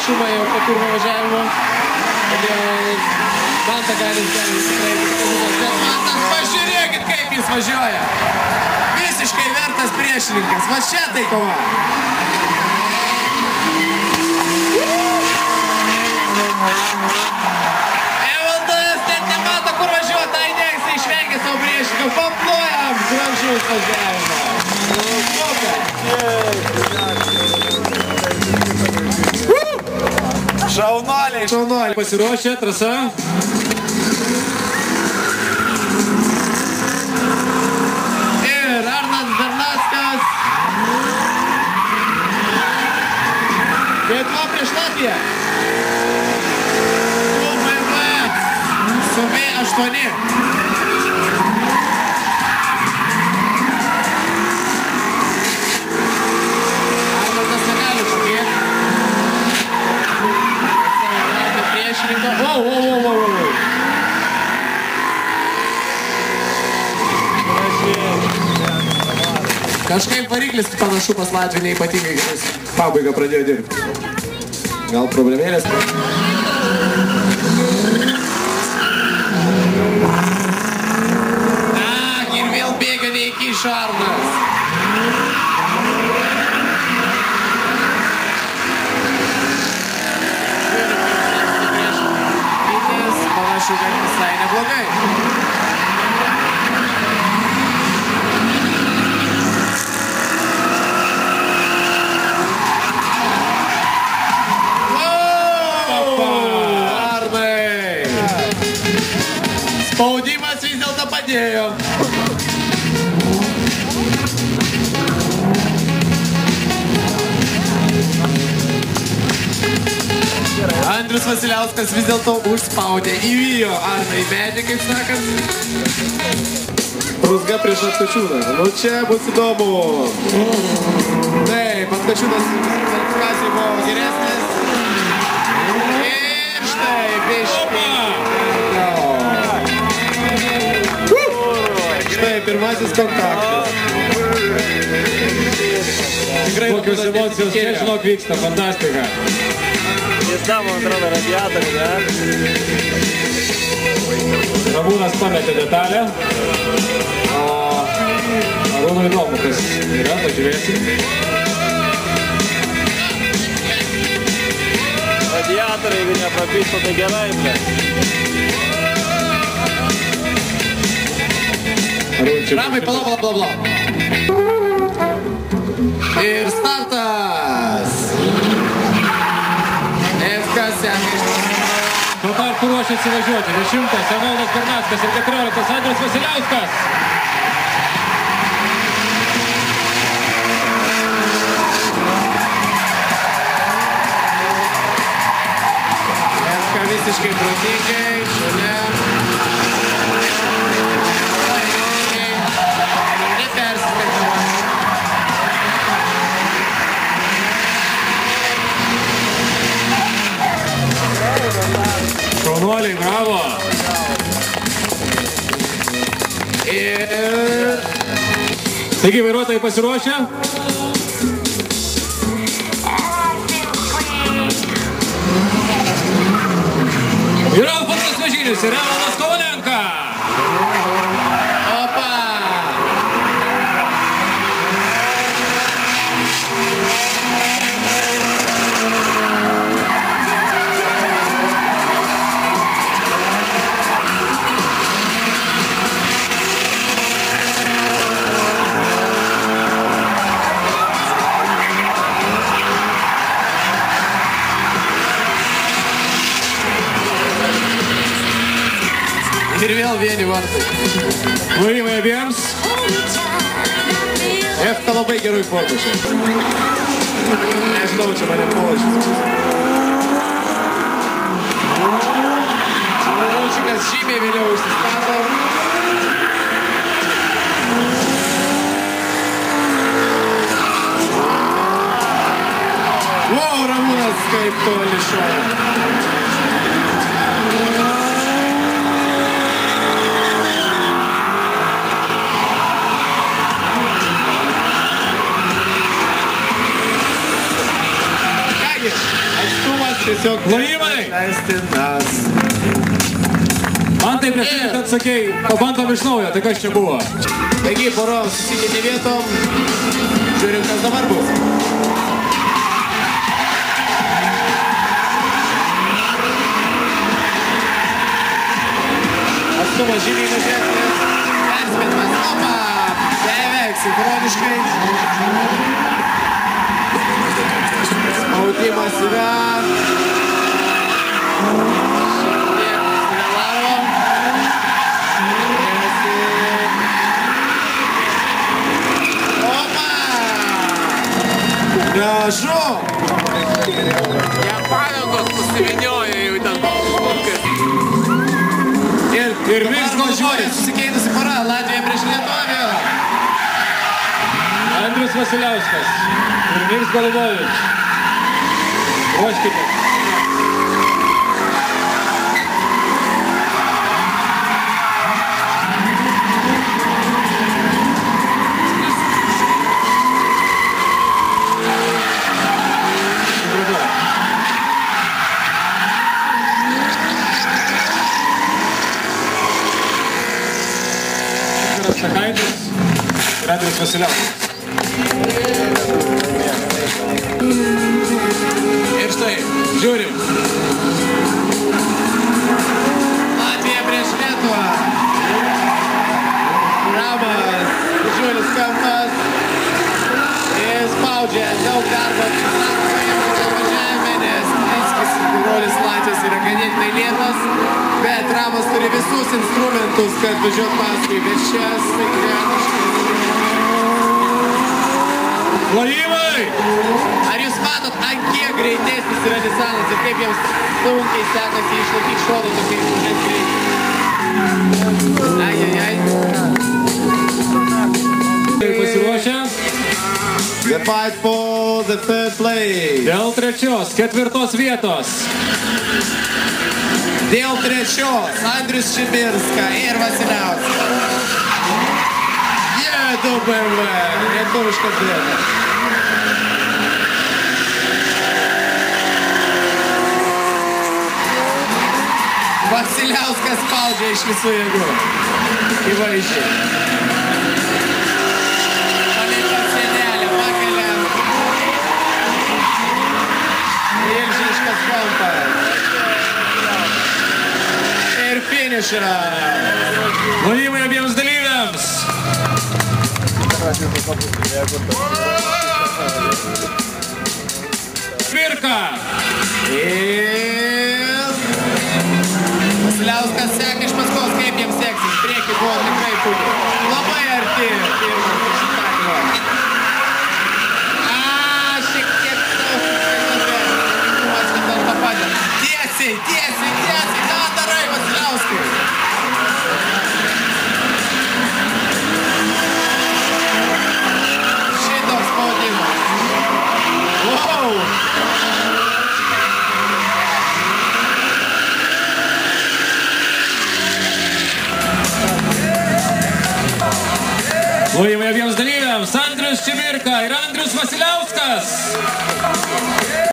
pranašumą jau po pirmo važiavimo. Mantą gali tikrai. Bet Mantas, pažiūrėkit, kaip jis važiuoja. Visiškai vertas priešininkas. Va čia tai kova. Evaldas net nemato, kur važiuoti. Tai ne, jisai išvengia savo priešininką. Paplojam. Gražus važiavimas. Šaunuoliai. Šaunuoliai. Pasiruošę, trasa. Ir Arnas Bernackas. Lietuva prieš Latviją. Su V8. Kažkaip variklis panašu pas Latvijų neypatingai gerai pabaigą pradėjo dirbti. Gal problemėlės? Ak, ir vėl bėga neįkišo Arnas. Panašu, kad visai neblogai. Spaudimas vis dėlto padėjo. Andrius Vasiliauskas vis dėlto užspaudė, įvijo Arną į medį, kaip sakant. Ruzga prieš Atkačiūną. Nu čia bus įdomu. Taip, Atkačiūnas kasiai buvo geresnis. Ir štai, biškai. Štai, pirmasis kontaktas. Tikrai kokios emocijos čia, žinok, vyksta, fantastika. Jis tam, man atrodo, radiatorių, ne? Ramūnas pametė detalę. O Arūnui įdomu, kas yra, pažiūrėsim. Radiatoriai, jeigu neprapisto, tai gerai, ble. Ramai, pala. Ir startas! Tuo tarpu ruošiasi važiuoti 10 Evaldas Bernackas ir 14 Andrius Vasiliauskas. Eska visiškai protingai, šalia. Nepersistengdamas. Šaunuoliai, bravo! Ir... Taigi, vairuotojai pasiruošę? Ir Alfonsas Vežinis ir Evaldas Kovalenka! Opa! Ir vėl vieni vartai. Varimai abiems. Efka labai gerai formušė. Nežinau, čia mane pološis. Raučikas žymiai vėliau užsistato. Wow, Ramūnas kaip toli šoja. Atstumas Plojimai! Man tai prieš tai, kad sakei, pabandom iš naujo, tai kas čia buvo? Taigi, poros susikeitė vietom. Žiūrim, kas dabar bus. Atstumas žymiai mažesnis. Perspėjimas. Opa! Beveik sinchroniškai. Spaudimas yra. Gražu! Jam padangos pasivinioja jau ten šlukas. Ir vis važiuoja susikeitusi pora. Latvija prieš Lietuvių. Andrius Vasiliauskas ir Mirs Golubovič. Ruoškitės. Šakaitis ir Andrius Vasiliauskas. Ir štai, žiūrim. Latvija prieš Lietuvą. Ramas, didžiulis kampas. Jis spaudžia daug darbo. Važiavime, nes Minskis rolis Latvijos yra ganėtinai lėtas. Bet Ramas turi visus instrumentus, kad važiuot paskui. Bet čia staiga Plojimai! Ar jūs matot, ant kiek greitesnis yra Nisanas ir kaip jiems sunkiai sekasi išlaikyti šoną tokiais mažais greičiais? Ai. Pasiruošę? The fight for the third place. Dėl trečios, ketvirtos vietos. Dėl trečios Andrius Čibirska ir Vasiliauskas. Jėdu BMW, lietuviškas dėtas. Vasiliauskas spaudžia iš visų jėgų. Įvaizdžiai. Paliko sienelę, pakelia. Milžiniškas kampas. Ir finišą. Plojimai abiems dalyviams. Pirka. Ir Vasiliauskas seka iš paskos, kaip jiems seksis. Priekį buvo tikrai puikiai. Labai arti pirmas išsitakymo. Šiek tiek sausis, kad ant papadė. Tiesiai. Ką darai, Vasiliauskai? Šitoks spaudimas. Wow! Plojimai abiems dalyviams. Andrius Čibirka ir Andrius Vasiliauskas.